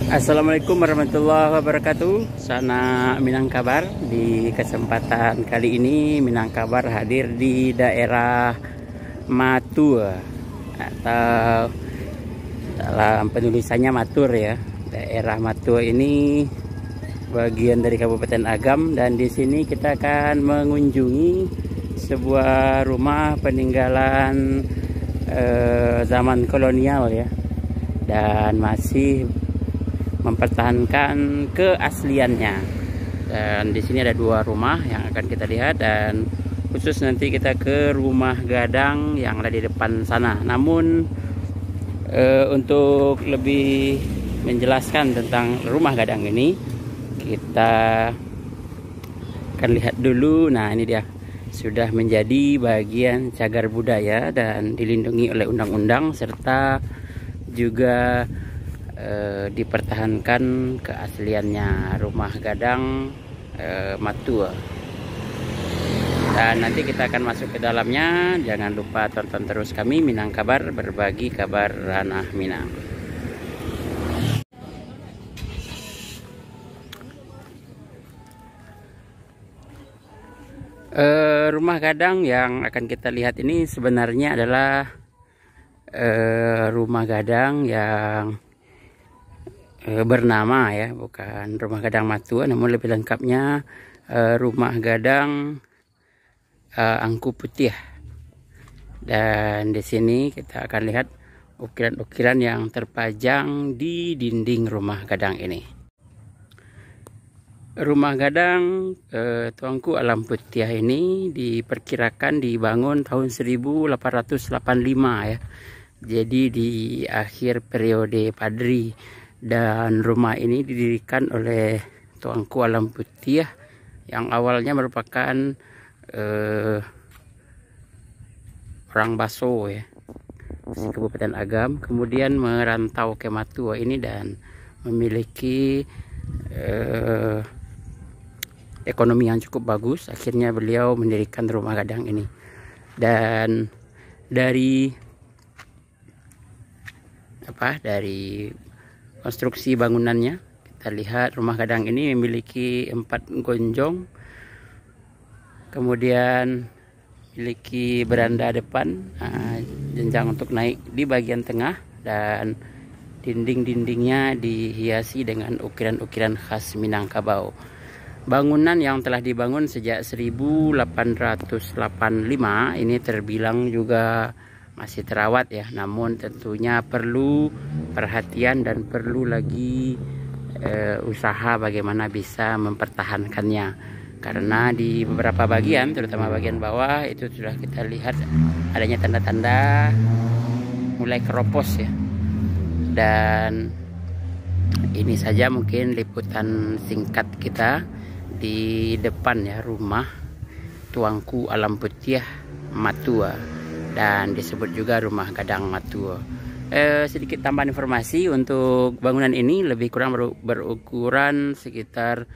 Assalamualaikum warahmatullahi wabarakatuh. Sana Minangkabar. Di kesempatan kali ini Minangkabar hadir di daerah Matua, atau dalam penulisannya Matur ya. Daerah Matua ini bagian dari Kabupaten Agam, dan di sini kita akan mengunjungi sebuah rumah peninggalan zaman kolonial ya, dan masih mempertahankan keasliannya. Dan di sini ada dua rumah yang akan kita lihat, dan khusus nanti kita ke rumah gadang yang ada di depan sana. Namun untuk lebih menjelaskan tentang rumah gadang ini, kita akan lihat dulu. Nah, ini dia, sudah menjadi bagian cagar budaya dan dilindungi oleh undang-undang, serta juga dipertahankan keasliannya rumah gadang Matua. Dan nanti kita akan masuk ke dalamnya. Jangan lupa tonton terus kami, Minangkabar, berbagi kabar ranah Minang. Rumah gadang yang akan kita lihat ini sebenarnya adalah rumah gadang yang bernama ya, bukan rumah gadang Matua, namun lebih lengkapnya rumah gadang Angku Putih. Dan di sini kita akan lihat ukiran-ukiran yang terpajang di dinding rumah gadang ini. Rumah gadang Tuanku Alam Putih ini diperkirakan dibangun tahun 1885 ya. Jadi di akhir periode Padri, dan rumah ini didirikan oleh Tuanku Alam Putih yang awalnya merupakan orang Baso ya, Kabupaten Agam, kemudian merantau ke Matua ini dan memiliki ekonomi yang cukup bagus. Akhirnya beliau mendirikan rumah gadang ini. Dan dari konstruksi bangunannya kita lihat rumah gadang ini memiliki 4 gonjong, kemudian memiliki beranda depan, jenjang untuk naik di bagian tengah, dan dinding-dindingnya dihiasi dengan ukiran-ukiran khas Minangkabau. Bangunan yang telah dibangun sejak 1885 ini terbilang juga masih terawat ya, namun tentunya perlu perhatian dan perlu lagi usaha bagaimana bisa mempertahankannya, karena di beberapa bagian, terutama bagian bawah, itu sudah kita lihat adanya tanda-tanda mulai keropos ya. Dan ini saja mungkin liputan singkat kita di depan ya rumah Tuanku Alam Putih Matua, dan disebut juga rumah gadang Matua. Sedikit tambahan informasi untuk bangunan ini, lebih kurang berukuran sekitar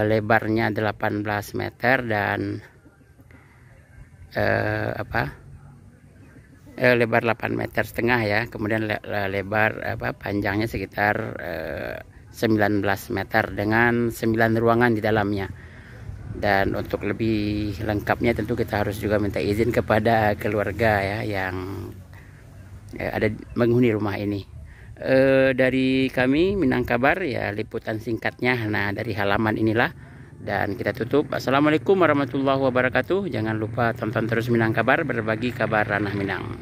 lebarnya 18 meter dan lebar 8 meter setengah ya. Kemudian lebar panjangnya sekitar 19 meter dengan 9 ruangan di dalamnya. Dan untuk lebih lengkapnya tentu kita harus juga minta izin kepada keluarga ya yang ada menghuni rumah ini. Dari kami Minangkabar ya, liputan singkatnya nah dari halaman inilah, dan kita tutup. Assalamualaikum warahmatullahi wabarakatuh. Jangan lupa tonton terus Minangkabar, berbagi kabar ranah Minang.